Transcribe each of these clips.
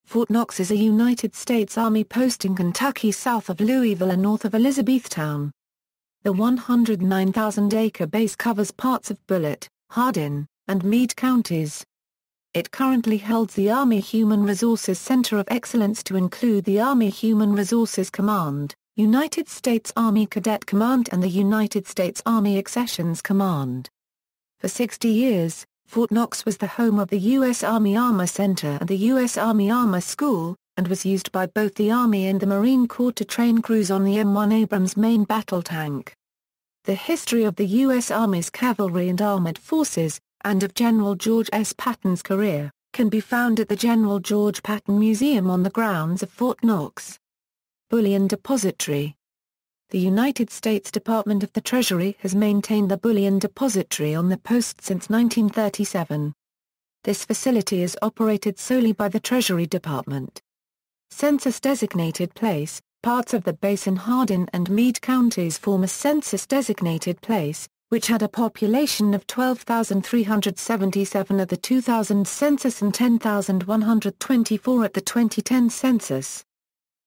Fort Knox is a United States Army post in Kentucky south of Louisville and north of Elizabethtown. The 109,000-acre base covers parts of Bullitt, Hardin, and Meade counties. It currently holds the Army Human Resources Center of Excellence to include the Army Human Resources Command, United States Army Cadet Command and the United States Army Accessions Command. For 60 years, Fort Knox was the home of the U.S. Army Armor Center and the U.S. Army Armor School, and was used by both the Army and the Marine Corps to train crews on the M1 Abrams main battle tank. The history of the U.S. Army's Cavalry and Armored Forces, and of General George S. Patton's career, can be found at the General George Patton Museum on the grounds of Fort Knox. Bullion Depository. The United States Department of the Treasury has maintained the Bullion Depository on the post since 1937. This facility is operated solely by the Treasury Department. Census-designated place. Parts of the base in Hardin and Meade counties form a census-designated place, which had a population of 12,377 at the 2000 census and 10,124 at the 2010 census.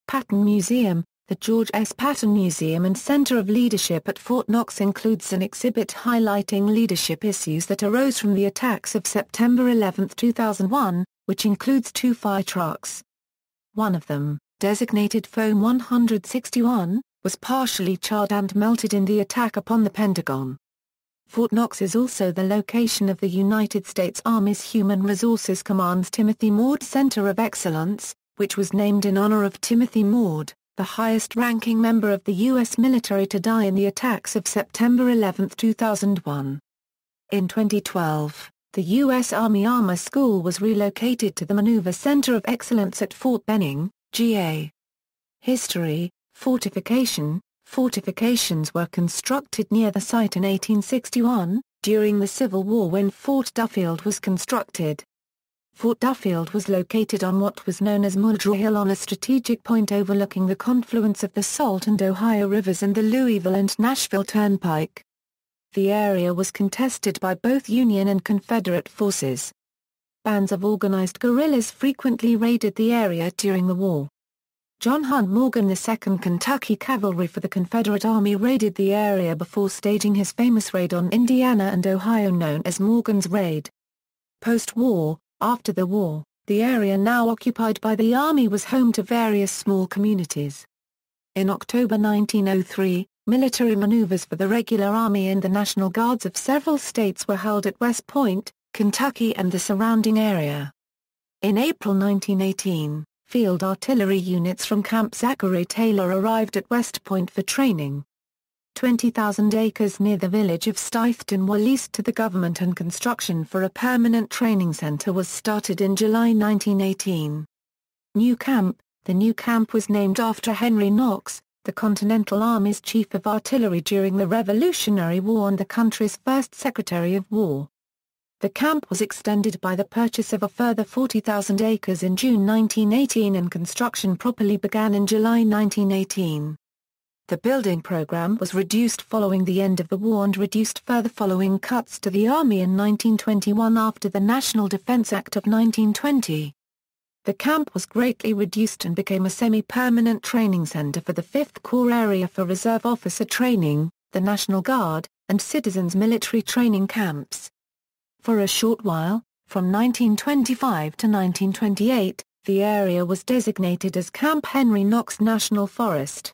Patton Museum. The George S. Patton Museum and Center of Leadership at Fort Knox includes an exhibit highlighting leadership issues that arose from the attacks of September 11, 2001, which includes 2 fire trucks. One of them, designated Foam 161, was partially charred and melted in the attack upon the Pentagon. Fort Knox is also the location of the United States Army's Human Resources Command's Timothy Maud Center of Excellence, which was named in honor of Timothy Maud, the highest-ranking member of the U.S. military to die in the attacks of September 11, 2001. In 2012, the U.S. Army Armor School was relocated to the Maneuver Center of Excellence at Fort Benning, GA. History. Fortifications were constructed near the site in 1861, during the Civil War when Fort Duffield was constructed. Fort Duffield was located on what was known as Muldrow Hill on a strategic point overlooking the confluence of the Salt and Ohio Rivers and the Louisville and Nashville Turnpike. The area was contested by both Union and Confederate forces. Bands of organized guerrillas frequently raided the area during the war. John Hunt Morgan, the 2nd Kentucky Cavalry for the Confederate Army, raided the area before staging his famous raid on Indiana and Ohio known as Morgan's Raid. Post-war. After the war, the area now occupied by the Army was home to various small communities. In October 1903, military maneuvers for the regular Army and the National Guards of several states were held at West Point, Kentucky and the surrounding area. In April 1918, field artillery units from Camp Zachary Taylor arrived at West Point for training. 20,000 acres near the village of Stithton were leased to the government and construction for a permanent training center was started in July 1918. New Camp. The new camp was named after Henry Knox, the Continental Army's Chief of Artillery during the Revolutionary War and the country's first Secretary of War. The camp was extended by the purchase of a further 40,000 acres in June 1918 and construction properly began in July 1918. The building program was reduced following the end of the war and reduced further following cuts to the Army in 1921 after the National Defense Act of 1920. The camp was greatly reduced and became a semi-permanent training center for the 5th Corps area for reserve officer training, the National Guard, and citizens' military training camps. For a short while, from 1925 to 1928, the area was designated as Camp Henry Knox National Forest.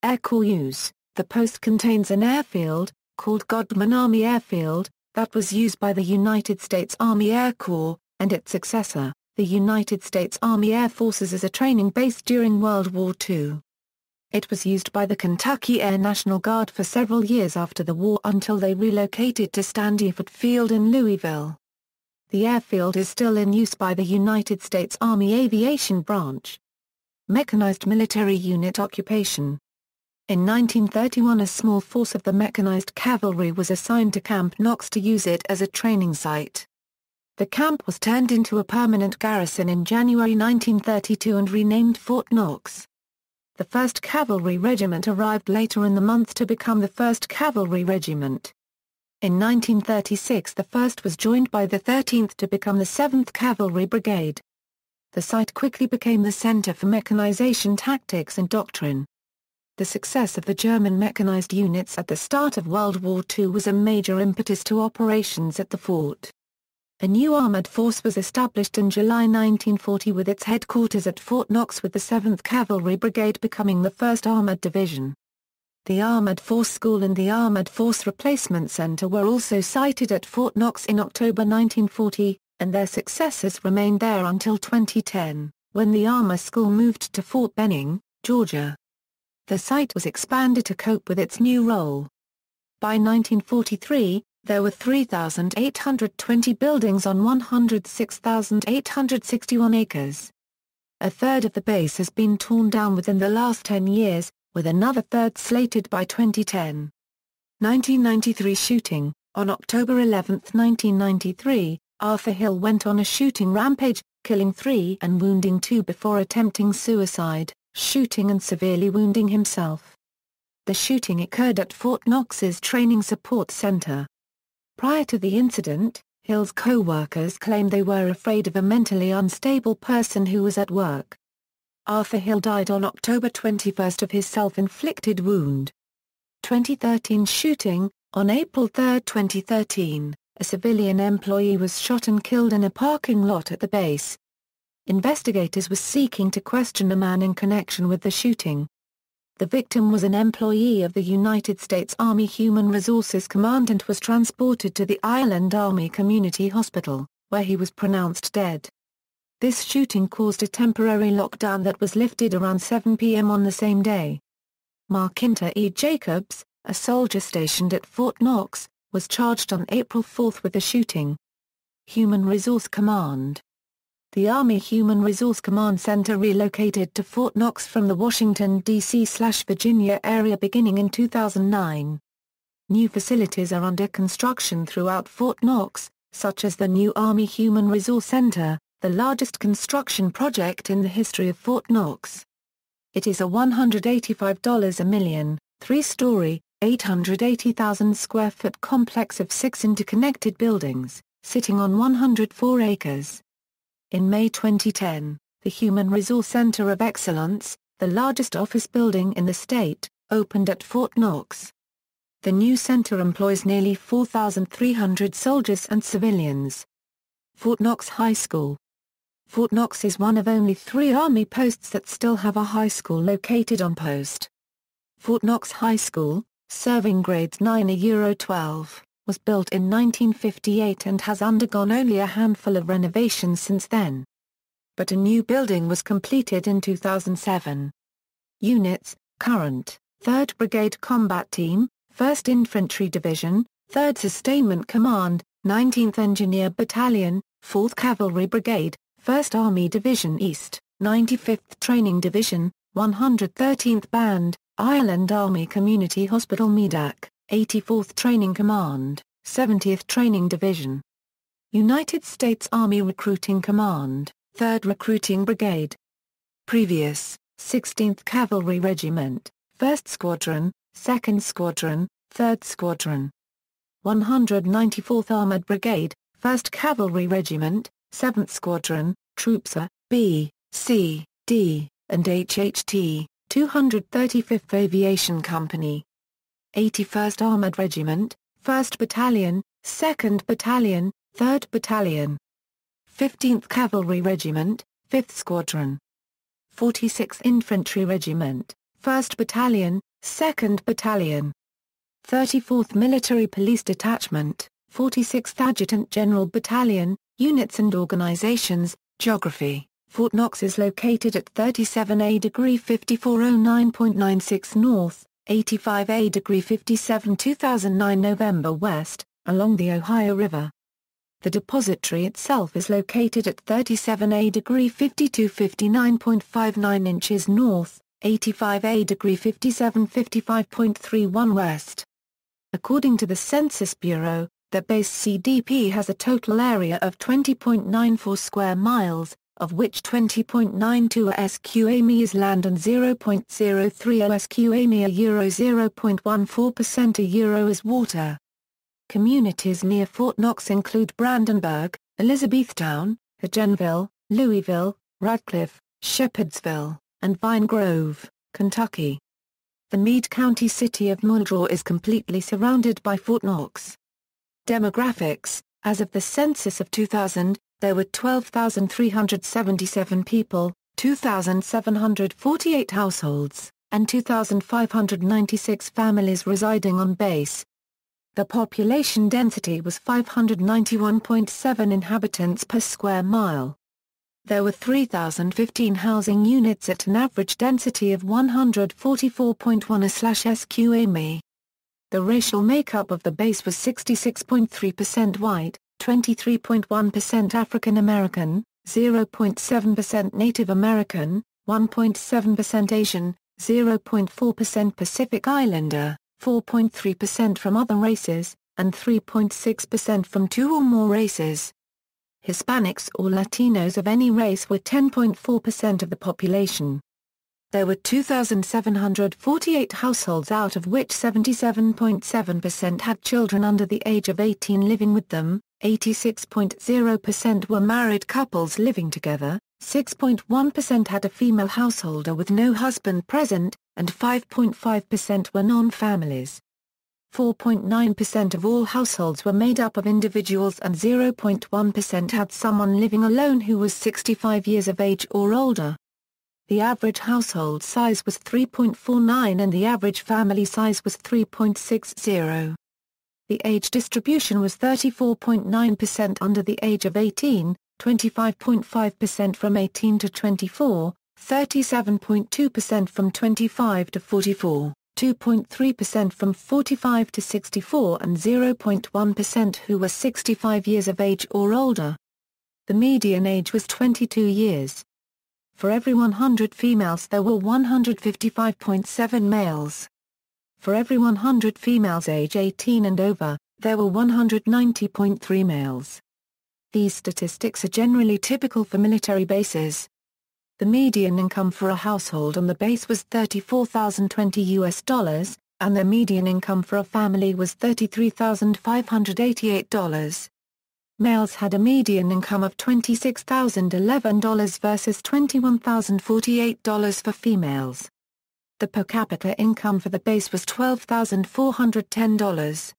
Air Corps use. The post contains an airfield, called Godman Army Airfield, that was used by the United States Army Air Corps, and its successor, the United States Army Air Forces, as a training base during World War II. It was used by the Kentucky Air National Guard for several years after the war until they relocated to Standiford Field in Louisville. The airfield is still in use by the United States Army Aviation Branch. Mechanized Military Unit Occupation. In 1931 a small force of the mechanized cavalry was assigned to Camp Knox to use it as a training site. The camp was turned into a permanent garrison in January 1932 and renamed Fort Knox. The 1st Cavalry Regiment arrived later in the month to become the 1st Cavalry Regiment. In 1936 the 1st was joined by the 13th to become the 7th Cavalry Brigade. the site quickly became the center for mechanization tactics and doctrine. The success of the German mechanized units at the start of World War II was a major impetus to operations at the fort. A new armored force was established in July 1940 with its headquarters at Fort Knox, with the 7th Cavalry Brigade becoming the 1st Armored Division. The Armored Force School and the Armored Force Replacement Center were also sited at Fort Knox in October 1940, and their successors remained there until 2010, when the Armor School moved to Fort Benning, Georgia. The site was expanded to cope with its new role. By 1943, there were 3,820 buildings on 106,861 acres. A third of the base has been torn down within the last 10 years, with another third slated by 2010. 1993 shooting. On October 11, 1993, Arthur Hill went on a shooting rampage, killing 3 and wounding 2 before attempting suicide, shooting and severely wounding himself. The shooting occurred at Fort Knox's Training Support Center. Prior to the incident, Hill's co-workers claimed they were afraid of a mentally unstable person who was at work. Arthur Hill died on October 21 of his self-inflicted wound. 2013 shooting. On April 3, 2013, a civilian employee was shot and killed in a parking lot at the base. Investigators were seeking to question a man in connection with the shooting. The victim was an employee of the United States Army Human Resources Command and was transported to the Island Army Community Hospital, where he was pronounced dead. This shooting caused a temporary lockdown that was lifted around 7 p.m. on the same day. Markinta E. Jacobs, a soldier stationed at Fort Knox, was charged on April 4 with the shooting. Human Resource Command. The Army Human Resource Command Center relocated to Fort Knox from the Washington, D.C./Virginia area beginning in 2009. New facilities are under construction throughout Fort Knox, such as the new Army Human Resource Center, the largest construction project in the history of Fort Knox. It is a $185 a million, 3-story, 880,000 square foot complex of 6 interconnected buildings, sitting on 104 acres. In May 2010, the Human Resource Center of Excellence, the largest office building in the state, opened at Fort Knox. The new center employs nearly 4,300 soldiers and civilians. Fort Knox High School. Fort Knox is one of only 3 Army posts that still have a high school located on post. Fort Knox High School, serving grades 9–12. Was built in 1958 and has undergone only a handful of renovations since then. But a new building was completed in 2007. Units, current, 3rd Brigade Combat Team, 1st Infantry Division, 3rd Sustainment Command, 19th Engineer Battalion, 4th Cavalry Brigade, 1st Army Division East, 95th Training Division, 113th Band, Island Army Community Hospital Meade, 84th Training Command, 70th Training Division. United States Army Recruiting Command, 3rd Recruiting Brigade. Previous, 16th Cavalry Regiment, 1st Squadron, 2nd Squadron, 3rd Squadron. 194th Armored Brigade, 1st Cavalry Regiment, 7th Squadron, Troops A, B, C, D, and HHT, 235th Aviation Company. 81st Armored Regiment, 1st Battalion, 2nd Battalion, 3rd Battalion. 15th Cavalry Regiment, 5th Squadron. 46th Infantry Regiment, 1st Battalion, 2nd Battalion. 34th Military Police Detachment, 46th Adjutant General Battalion, Units and Organizations, Geography. Fort Knox is located at 37°5409.96 north, 85°57 2009 November west, along the Ohio River. The depository itself is located at 37°52 59.59 inches north, 85°57 55.31 west. According to the Census Bureau, the base CDP has a total area of 20.94 square miles, of which 20.92 sq mi is land and 0.03 sq mi euro 0.14% euro is water. Communities near Fort Knox include Brandenburg, Elizabethtown, Hagenville, Louisville, Radcliffe, Shepherdsville, and Vine Grove, Kentucky. The Meade County city of Muldrow is completely surrounded by Fort Knox. Demographics: as of the census of 2000, there were 12,377 people, 2,748 households, and 2,596 families residing on base. The population density was 591.7 inhabitants per square mile. There were 3,015 housing units at an average density of 144.1/sq mi. The racial makeup of the base was 66.3% white, 23.1% African American, 0.7% Native American, 1.7% Asian, 0.4% Pacific Islander, 4.3% from other races, and 3.6% from two or more races. Hispanics or Latinos of any race were 10.4% of the population. There were 2,748 households, out of which 77.7% had children under the age of 18 living with them, 86.0% were married couples living together, 6.1% had a female householder with no husband present, and 5.5% were non-families. 4.9% of all households were made up of individuals, and 0.1% had someone living alone who was 65 years of age or older. The average household size was 3.49 and the average family size was 3.60. The age distribution was 34.9% under the age of 18, 25.5% from 18 to 24, 37.2% from 25 to 44. 2.3% from 45 to 64 and 0.1% who were 65 years of age or older. The median age was 22 years. For every 100 females there were 155.7 males. For every 100 females age 18 and over, there were 190.3 males. These statistics are generally typical for military bases. The median income for a household on the base was $34,020, and the median income for a family was $33,588. Males had a median income of $26,011 versus $21,048 for females. The per capita income for the base was $12,410.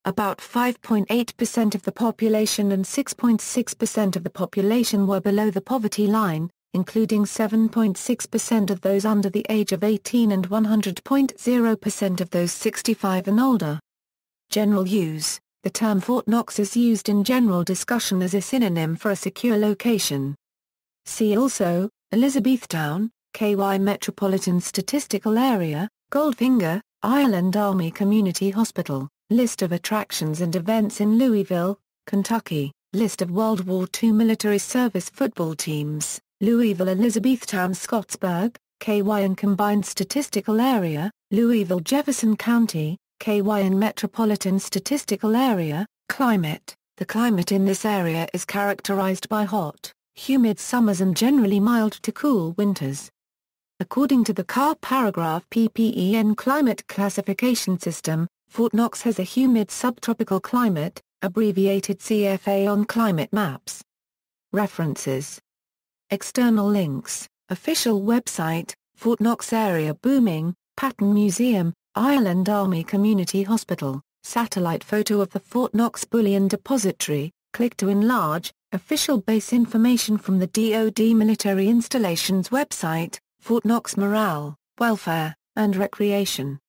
About 5.8% of the population and 6.6% of the population were below the poverty line, including 7.6% of those under the age of 18 and 100.0% of those 65 and older. General use: the term Fort Knox is used in general discussion as a synonym for a secure location. See also, Elizabethtown, KY Metropolitan Statistical Area, Goldfinger, Ireland Army Community Hospital, List of attractions and events in Louisville, Kentucky, List of World War II military service football teams. Louisville, Elizabethtown, Scottsburg, KY and Combined Statistical Area, Louisville, Jefferson County, KY and Metropolitan Statistical Area. Climate: the climate in this area is characterized by hot, humid summers and generally mild to cool winters. According to the CAR paragraph PPEN climate classification system, Fort Knox has a humid subtropical climate, abbreviated CFA on climate maps. References. External links: official website, Fort Knox area booming, Patton Museum, Ireland Army Community Hospital, satellite photo of the Fort Knox Bullion Depository, click to enlarge, official base information from the DoD Military Installations website, Fort Knox Morale, Welfare, and Recreation.